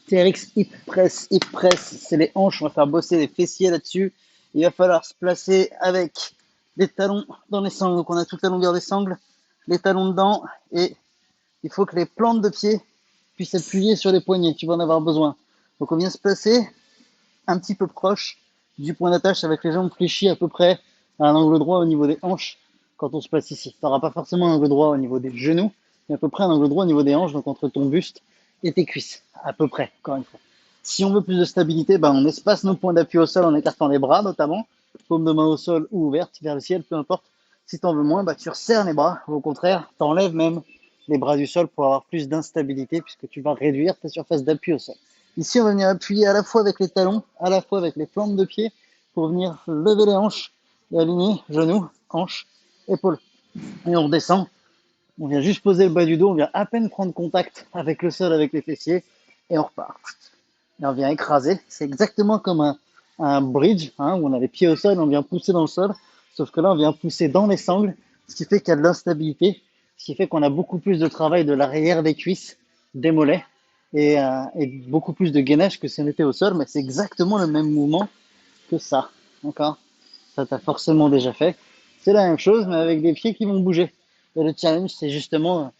TRX hip press, c'est les hanches, on va faire bosser les fessiers là-dessus. Il va falloir se placer avec des talons dans les sangles. Donc on a toute la longueur des sangles, les talons dedans, et il faut que les plantes de pied puissent appuyer sur les poignets. Tu vas en avoir besoin. Donc on vient se placer un petit peu proche du point d'attache avec les jambes fléchies à peu près à un angle droit au niveau des hanches quand on se place ici. Tu n'auras pas forcément un angle droit au niveau des genoux, mais à peu près un angle droit au niveau des hanches, donc entre ton buste et tes cuisses, à peu près, encore une fois. Si on veut plus de stabilité, ben on espace nos points d'appui au sol en écartant les bras notamment, paume de main au sol ou ouverte vers le ciel, peu importe. Si tu en veux moins, bah, tu resserres les bras, ou au contraire, tu enlèves même les bras du sol pour avoir plus d'instabilité puisque tu vas réduire ta surface d'appui au sol. Ici, on va venir appuyer à la fois avec les talons, à la fois avec les plantes de pied pour venir lever les hanches et aligner genoux, hanches, épaules. Et on redescend. On vient juste poser le bas du dos, on vient à peine prendre contact avec le sol, avec les fessiers, et on repart. Et on vient écraser. C'est exactement comme un bridge, hein, où on a les pieds au sol, on vient pousser dans le sol, sauf que là, on vient pousser dans les sangles, ce qui fait qu'il y a de l'instabilité, ce qui fait qu'on a beaucoup plus de travail de l'arrière des cuisses, des mollets, et beaucoup plus de gainage que si on était au sol, mais c'est exactement le même mouvement que ça. D'accord? Ça, t'as forcément déjà fait. C'est la même chose, mais avec des pieds qui vont bouger. Et le challenge, c'est justement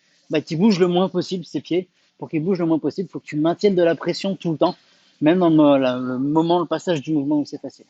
qu'ils bougent le moins possible, ces pieds. Pour qu'ils bougent le moins possible, il faut que tu maintiennes de la pression tout le temps, même dans le moment, le passage du mouvement où c'est facile.